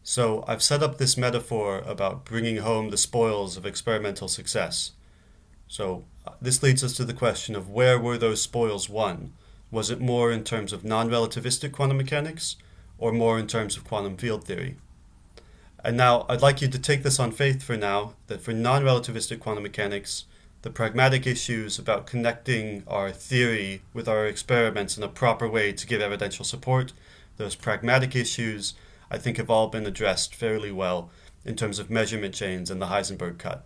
So I've set up this metaphor about bringing home the spoils of experimental success. So this leads us to the question of where were those spoils won? Was it more in terms of non-relativistic quantum mechanics or more in terms of quantum field theory? And now I'd like you to take this on faith for now, that for non-relativistic quantum mechanics, the pragmatic issues about connecting our theory with our experiments in a proper way to give evidential support, those pragmatic issues I think have all been addressed fairly well in terms of measurement chains and the Heisenberg cut.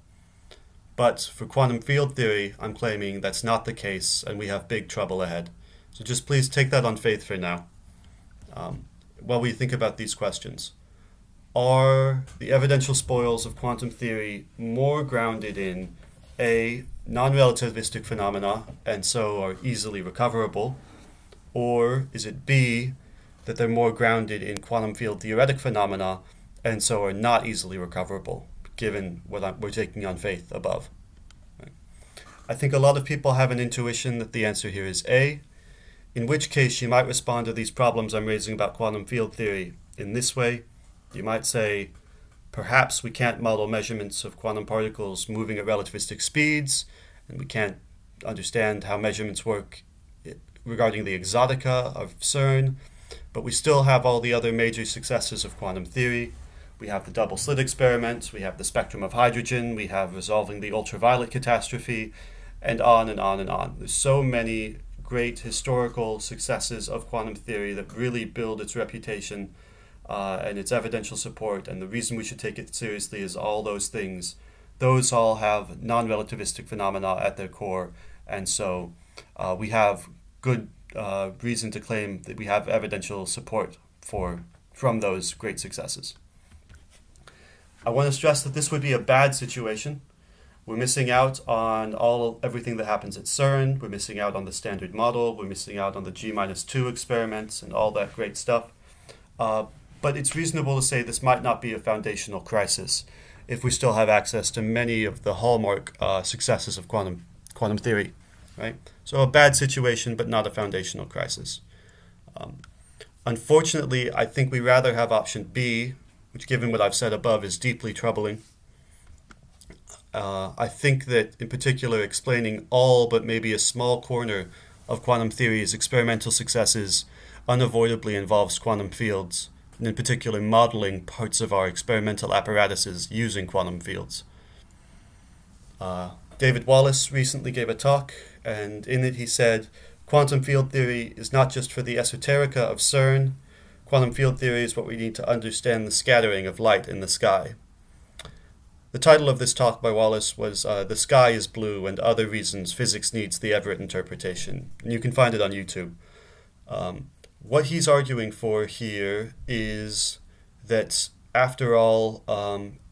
But for quantum field theory, I'm claiming that's not the case and we have big trouble ahead. So just please take that on faith for now while we think about these questions. Are the evidential spoils of quantum theory more grounded in A, non-relativistic phenomena and so are easily recoverable, or is it B, that they're more grounded in quantum field theoretic phenomena and so are not easily recoverable, given what we're taking on faith above? Right. I think a lot of people have an intuition that the answer here is A, in which case you might respond to these problems I'm raising about quantum field theory in this way. You might say, perhaps we can't model measurements of quantum particles moving at relativistic speeds, and we can't understand how measurements work regarding the exotica of CERN, but we still have all the other major successes of quantum theory. We have the double slit experiment, we have the spectrum of hydrogen, we have resolving the ultraviolet catastrophe, and on and on and on. There's so many great historical successes of quantum theory that really build its reputation and its evidential support, and the reason we should take it seriously is all those things. Those all have non-relativistic phenomena at their core, and so we have good reason to claim that we have evidential support from those great successes. I want to stress that this would be a bad situation. We're missing out on everything that happens at CERN. We're missing out on the standard model. We're missing out on the G-2 experiments and all that great stuff. But it's reasonable to say this might not be a foundational crisis if we still have access to many of the hallmark successes of quantum theory, right? So a bad situation, but not a foundational crisis. Unfortunately, I think we rather have option B, which given what I've said above is deeply troubling. I think that in particular explaining all but maybe a small corner of quantum theory's experimental successes unavoidably involves quantum fields, and in particular modeling parts of our experimental apparatuses using quantum fields. David Wallace recently gave a talk, and in it he said, quantum field theory is not just for the esoterica of CERN. Quantum field theory is what we need to understand the scattering of light in the sky. The title of this talk by Wallace was The Sky is Blue and Other Reasons Physics Needs the Everett Interpretation, and you can find it on YouTube. What he's arguing for here is that, after all,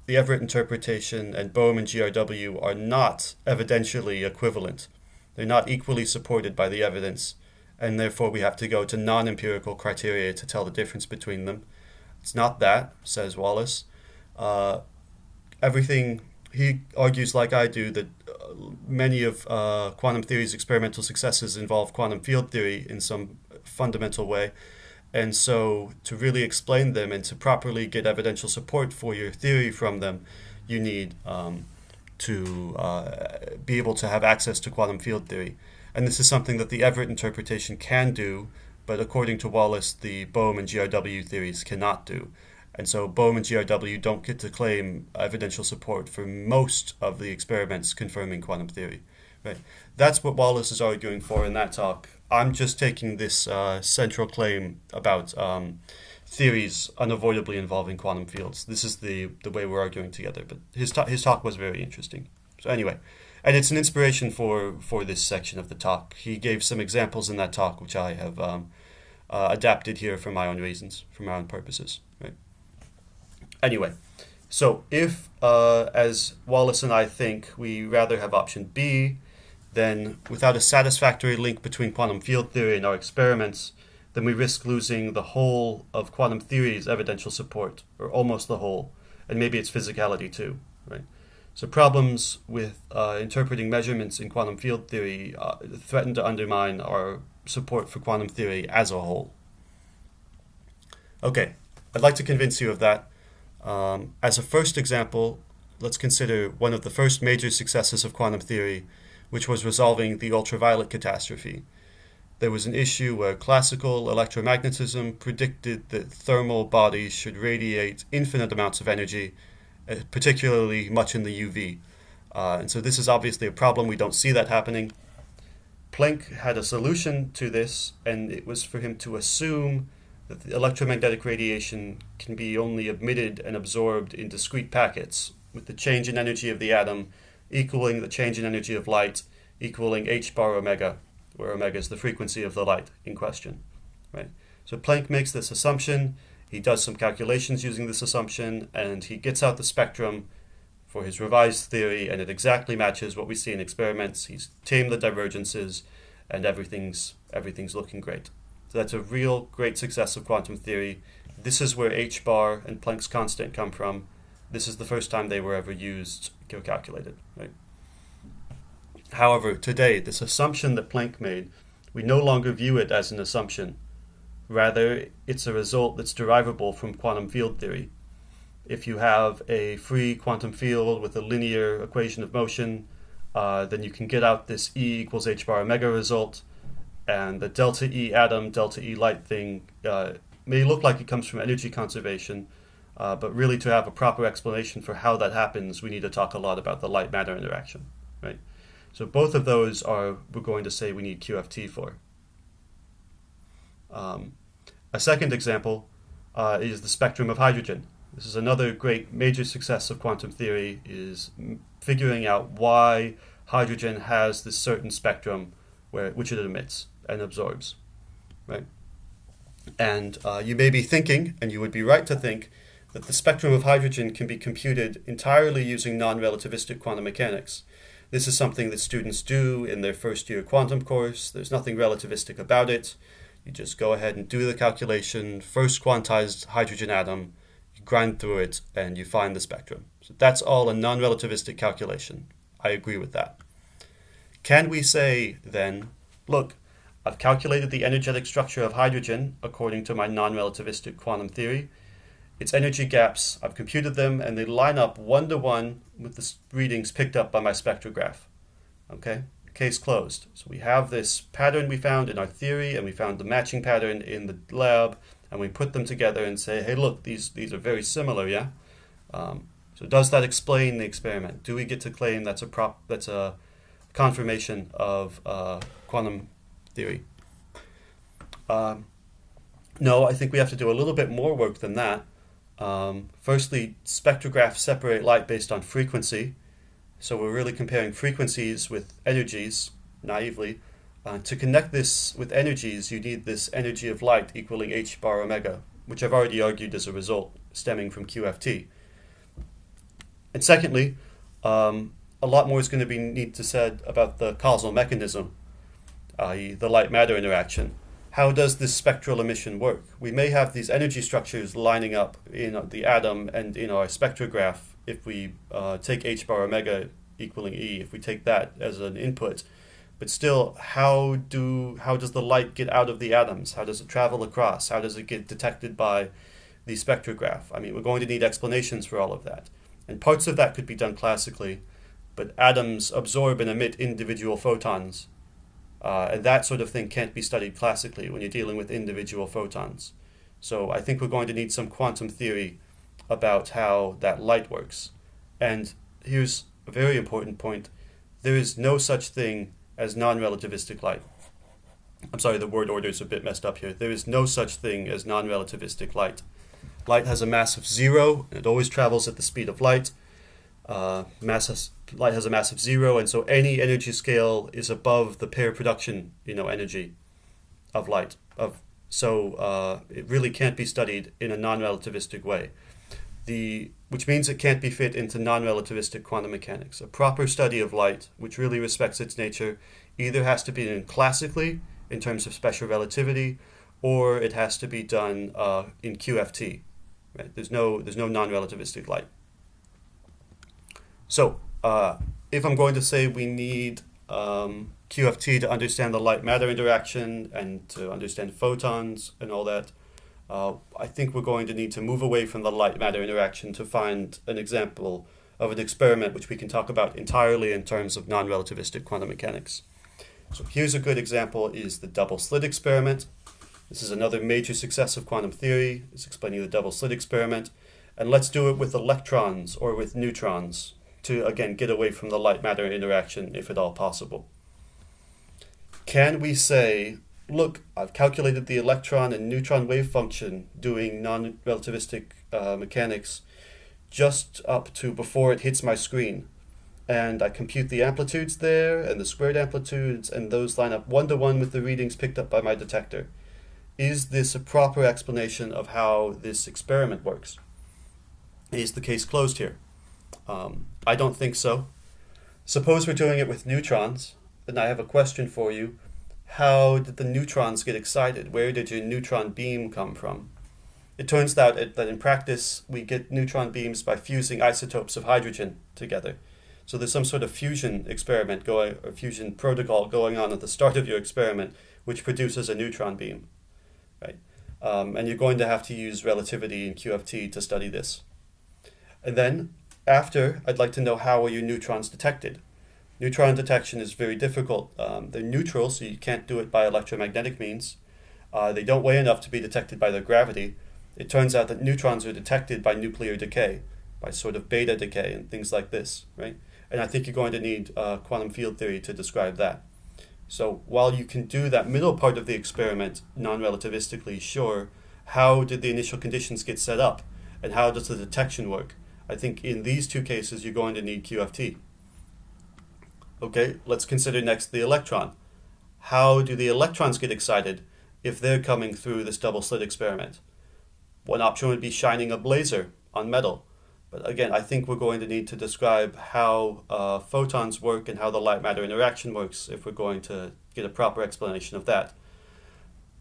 the Everett interpretation and Bohm and GRW are not evidentially equivalent. They're not equally supported by the evidence, and therefore we have to go to non-empirical criteria to tell the difference between them. It's not that, says Wallace. He argues, like I do, that many of quantum theory's experimental successes involve quantum field theory in some fundamental way, and so to really explain them and to properly get evidential support for your theory from them, you need to be able to have access to quantum field theory. And this is something that the Everett interpretation can do, but according to Wallace, the Bohm and GRW theories cannot do. And so Bohm and GRW don't get to claim evidential support for most of the experiments confirming quantum theory. Right? That's what Wallace is arguing for in that talk. I'm just taking this central claim about theories unavoidably involving quantum fields. This is the way we're arguing together. But his talk was very interesting. So anyway, and it's an inspiration for this section of the talk. He gave some examples in that talk, which I have adapted here for my own reasons, for my own purposes. Right? Anyway, so if, as Wallace and I think, we rather have option B, then without a satisfactory link between quantum field theory and our experiments, then we risk losing the whole of quantum theory's evidential support, or almost the whole, and maybe its physicality too, right? So problems with interpreting measurements in quantum field theory threaten to undermine our support for quantum theory as a whole. Okay, I'd like to convince you of that. As a first example, let's consider one of the first major successes of quantum theory, which was resolving the ultraviolet catastrophe. There was an issue where classical electromagnetism predicted that thermal bodies should radiate infinite amounts of energy, particularly much in the UV. And so this is obviously a problem. We don't see that happening. Planck had a solution to this, and it was for him to assume that the electromagnetic radiation can be only emitted and absorbed in discrete packets, with the change in energy of the atom equaling the change in energy of light, equaling h bar omega, where omega is the frequency of the light in question. Right? So Planck makes this assumption, he does some calculations using this assumption, and he gets out the spectrum for his revised theory, and it exactly matches what we see in experiments. He's tamed the divergences, and everything's looking great. So that's a real great success of quantum theory. This is where h bar and Planck's constant come from. This is the first time they were ever used or calculated. Right? However, today, this assumption that Planck made, we no longer view it as an assumption. Rather, it's a result that's derivable from quantum field theory. If you have a free quantum field with a linear equation of motion, then you can get out this E equals h bar omega result, and the delta E atom, delta E light thing may look like it comes from energy conservation, but really to have a proper explanation for how that happens, we need to talk a lot about the light-matter interaction. Right? So both of those we're going to say we need QFT for. A second example is the spectrum of hydrogen. This is another great major success of quantum theory, is figuring out why hydrogen has this certain spectrum which it emits and absorbs. Right? And you may be thinking, and you would be right to think, that the spectrum of hydrogen can be computed entirely using non-relativistic quantum mechanics. This is something that students do in their first year quantum course. There's nothing relativistic about it. You just go ahead and do the calculation, first quantized hydrogen atom, you grind through it, and you find the spectrum. So that's all a non-relativistic calculation. I agree with that. Can we say then, look, I've calculated the energetic structure of hydrogen according to my non-relativistic quantum theory. Its energy gaps, I've computed them, and they line up one-to-one with the readings picked up by my spectrograph. Okay, case closed. So we have this pattern we found in our theory, and we found the matching pattern in the lab, and we put them together and say, hey, look, these are very similar, yeah? So does that explain the experiment? Do we get to claim that's a confirmation of quantum theory? No, I think we have to do a little bit more work than that. Firstly, spectrographs separate light based on frequency. So we're really comparing frequencies with energies, naively. To connect this with energies, you need this energy of light equaling h bar omega, which I've already argued is a result stemming from QFT. And secondly, a lot more is going to need to be said about the causal mechanism, i.e. the light-matter interaction. How does this spectral emission work? We may have these energy structures lining up in the atom and in our spectrograph if we take h bar omega equaling E, if we take that as an input. But still, how does the light get out of the atoms? How does it travel across? How does it get detected by the spectrograph? I mean, we're going to need explanations for all of that. And parts of that could be done classically, but atoms absorb and emit individual photons. And that sort of thing can't be studied classically when you're dealing with individual photons. So I think we're going to need some quantum theory about how that light works. And here's a very important point. There is no such thing as non-relativistic light. I'm sorry, the word order is a bit messed up here. There is no such thing as non-relativistic light. Light has a mass of 0, and it always travels at the speed of light. Light has a mass of 0, and so any energy scale is above the pair production, energy of light. So it really can't be studied in a non-relativistic way, which means it can't be fit into non-relativistic quantum mechanics. A proper study of light, which really respects its nature, either has to be done classically in terms of special relativity, or it has to be done in QFT. Right? There's no non-relativistic light. So, if I'm going to say we need QFT to understand the light-matter interaction and to understand photons and all that, I think we're going to need to move away from the light-matter interaction to find an example of an experiment which we can talk about entirely in terms of non-relativistic quantum mechanics. So here's a good example, is the double slit experiment. This is another major success of quantum theory. It's explaining the double slit experiment. And let's do it with electrons or with neutrons to, again, get away from the light-matter interaction, if at all possible. Can we say, look, I've calculated the electron and neutron wave function doing non-relativistic mechanics just up to before it hits my screen. And I compute the amplitudes there and the squared amplitudes, and those line up one-to-one with the readings picked up by my detector. Is this a proper explanation of how this experiment works? Is the case closed here? I don't think so. Suppose we're doing it with neutrons, then I have a question for you. How did the neutrons get excited? Where did your neutron beam come from? It turns out that in practice we get neutron beams by fusing isotopes of hydrogen together. So there's some sort of fusion experiment or fusion protocol going on at the start of your experiment which produces a neutron beam, right? And you're going to have to use relativity and QFT to study this. And then after, I'd like to know how are your neutrons detected. Neutron detection is very difficult. They're neutral, so you can't do it by electromagnetic means. They don't weigh enough to be detected by their gravity. It turns out that neutrons are detected by nuclear decay, by sort of beta decay and things like this, right? And I think you're going to need quantum field theory to describe that. So while you can do that middle part of the experiment non-relativistically, sure, how did the initial conditions get set up? And how does the detection work? I think in these two cases you're going to need QFT. Okay, let's consider next the electron. How do the electrons get excited if they're coming through this double slit experiment? One option would be shining a laser on metal. But again, I think we're going to need to describe how photons work and how the light-matter interaction works if we're going to get a proper explanation of that.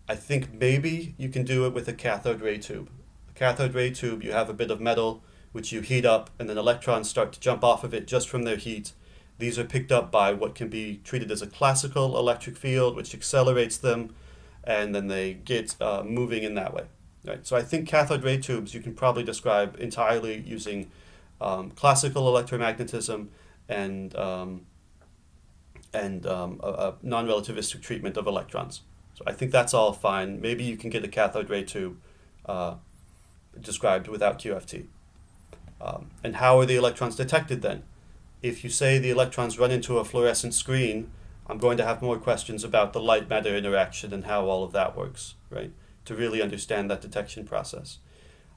I think maybe you can do it with a cathode ray tube. A cathode ray tube, you have a bit of metal which you heat up, and then electrons start to jump off of it just from their heat. These are picked up by what can be treated as a classical electric field, which accelerates them, and then they get moving in that way. Right. So I think cathode ray tubes you can probably describe entirely using classical electromagnetism and a non-relativistic treatment of electrons. So I think that's all fine. Maybe you can get a cathode ray tube described without QFT. And how are the electrons detected then? If you say the electrons run into a fluorescent screen, I'm going to have more questions about the light-matter interaction and how all of that works, right? To really understand that detection process.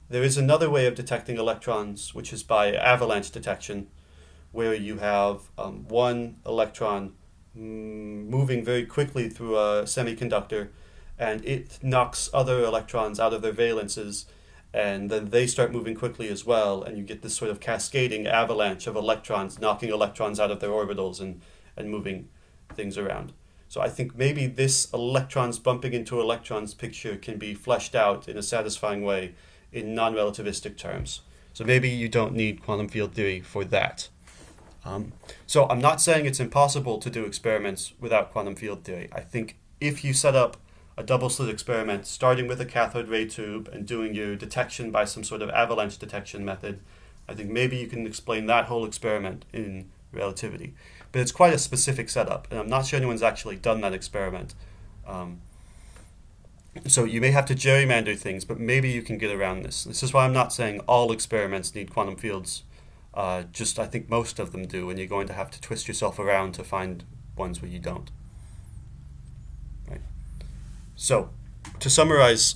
There is another way of detecting electrons, which is by avalanche detection, where you have one electron moving very quickly through a semiconductor, and it knocks other electrons out of their valences, and then they start moving quickly as well, and you get this sort of cascading avalanche of electrons knocking electrons out of their orbitals and moving things around. So I think maybe this electrons bumping into electrons picture can be fleshed out in a satisfying way in non-relativistic terms. So maybe you don't need quantum field theory for that. So I'm not saying it's impossible to do experiments without quantum field theory. I think if you set up a double slit experiment starting with a cathode ray tube and doing your detection by some sort of avalanche detection method, I think maybe you can explain that whole experiment in relativity. But it's quite a specific setup, and I'm not sure anyone's actually done that experiment. So you may have to gerrymander things, but maybe you can get around this. This is why I'm not saying all experiments need quantum fields. Just I think most of them do, and you're going to have to twist yourself around to find ones where you don't. Right. So, to summarize,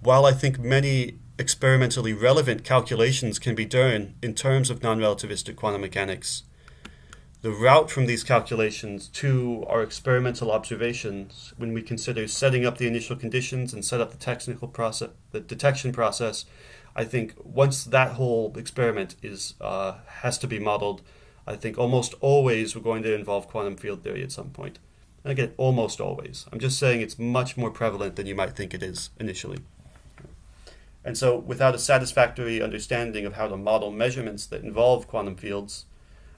while I think many experimentally relevant calculations can be done in terms of non-relativistic quantum mechanics, the route from these calculations to our experimental observations, when we consider setting up the initial conditions and set up the technical process, the detection process, I think once that whole experiment is has to be modeled, I think almost always we're going to involve quantum field theory at some point. And again, almost always. I'm just saying it's much more prevalent than you might think it is initially. And so without a satisfactory understanding of how to model measurements that involve quantum fields,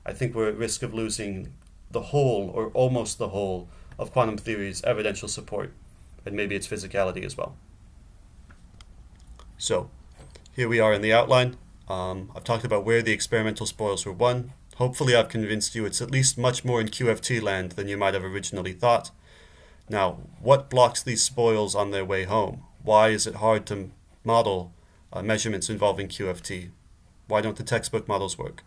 I think we're at risk of losing the whole, or almost the whole, of quantum theory's evidential support, and maybe its physicality as well. So here we are in the outline. I've talked about where the experimental spoils were won. Hopefully I've convinced you it's at least much more in QFT land than you might have originally thought. Now, what blocks these spoils on their way home? Why is it hard to model measurements involving QFT? Why don't the textbook models work?